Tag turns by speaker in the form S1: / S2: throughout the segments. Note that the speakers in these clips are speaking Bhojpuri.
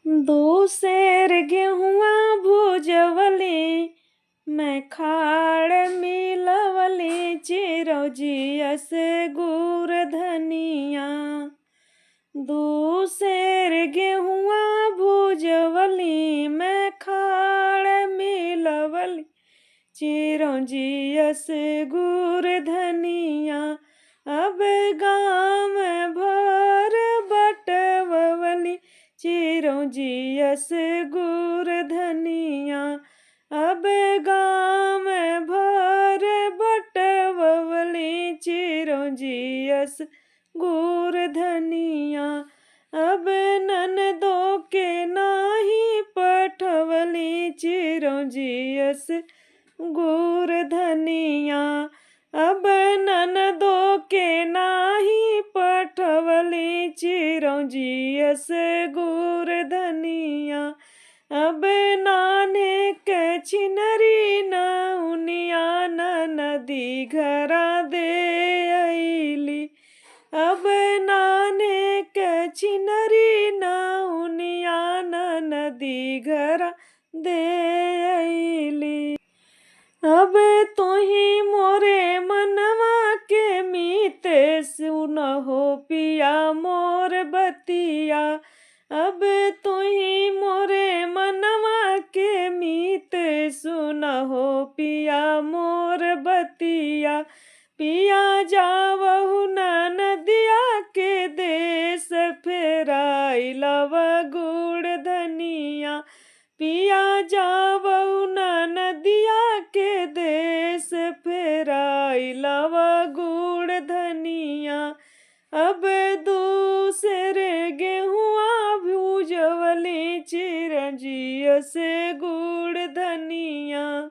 S1: दो सेर गेहुआ भुजवली, मैं खाड़ मिलवली, चिरौजियस गुड़ धनिया। दो सेर गेहुआ भुजवली, मैं खाड़ मिलवली, चिरौजियस गुड़ धनिया। अब गाम भर बटवली, चिरौजियस गुड़ धनिया। अब गाम भर बटवली, चिरौजियस गुड़ धनिया। अब ननदो के नाही पठवली, चिरौजियस गुड़ धनिया। अब ननदो के नाही पठवली, चिरौजियस गुड़ धनिया। अब नाने के छिनरी नौनिया, ननदी घरा दे अइली। अब नाने के छिनरी नौनिया, ननदी घरा दे अइली। अब तोही मोरे मनवा के मीते, सुनहो पिया मोर बतिया। अब तोही मोरे मनवा के मीते, सुनहो पिया मोर बतिया। पिया जावहु नदिया के देश, फेराई लव गुड़ धनिया। पिया जावहु नदिया के देश, फेराई लव गुड़ धनिया। अब दूसरे गेहुआ भुजवली, चिरौजियस गुड़ धनिया।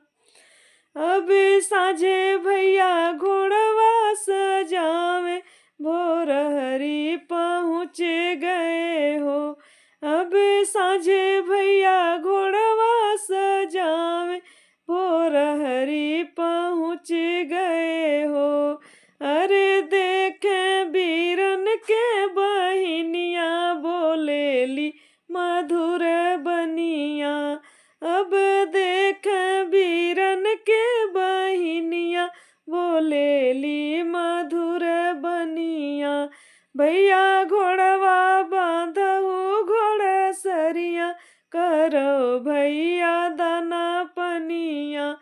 S1: अब साझे भैया घोड़वा सजावे, भोर हरी पहुँच गए हो। अब साझे भैया घोड़वा सजावे, भोर हरी पहुँच गए हो। अरे देखे बीरन के बहिनिया, बोलेली मधुर बनिया। अब देख बीरन के बहिनिया, बोलेली मधुर बनिया। भैया घोड़वा बांधहु घोड़ सरिया, करो भैया दाना पनिया।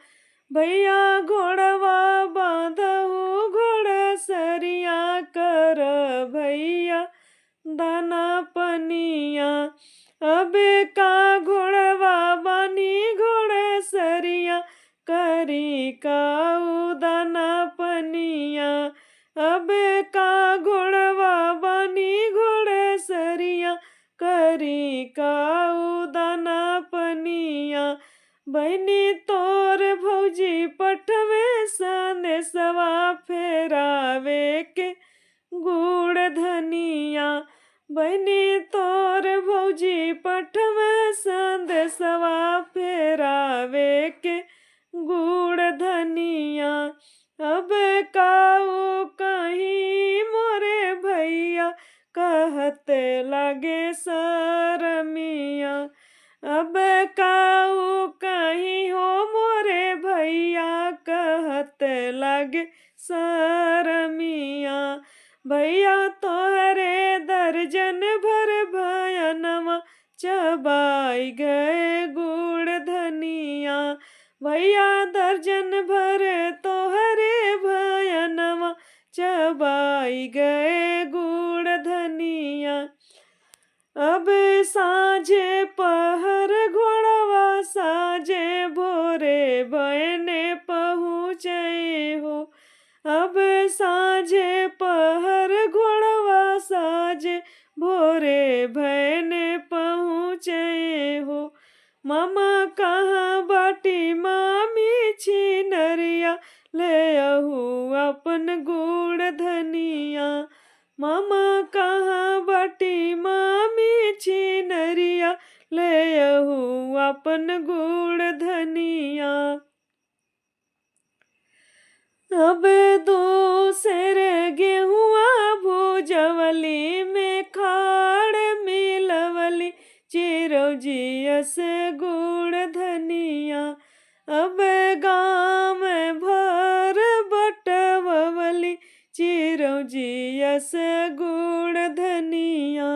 S1: भैया घोड़वा बांधहु घोड़ सरिया, कर भैया दाना पनिया। अब का घोड़वा बानी घोड़ सरिया, करी काऊ दाना पनिया। अब का घोड़वा बानी घोड़ सरिया, करी काऊ दाना पनिया। बहनी तोर भौजी पठवे संदेशवा, फेरावे के गुड़ धनिया। बहनी तोर भौजी पठवे संदेशवा, फेरावे के गुड़ धनिया। अब काऊ कहीं मोरे भैया, कहते लगे सरमिया। अब काऊ कहीं हो मोरे भैया, कहते लगे सरमिया। भैया तोहरे दर्जन भर भयनवा, चबाई गए गुड़ धनिया। भैया दर्जन भर तोहरे भयनवा, चबाई गए गुड़ धनिया। अब साझे पहर घोड़वा, साझे भोरे बहने पहुँचे हो। अब साझे पहर घोड़वा, साझे भोरे बहने पहुँचे हो। मामा कहाँ बाटी मामी छिनरिया, ले आहू अपन गुड़ धनिया। मामा कहाँ बाटी मामी छिनरिया, ले आहू अपन गुड़ धनिया। अब दूसर गेहुआ भुजवली, में खाड़ मिलवली, चिरौ चिरौजियस गुड़ धनिया अब गाँव में भर बटवली चिरौजियस गुड़ धनिया।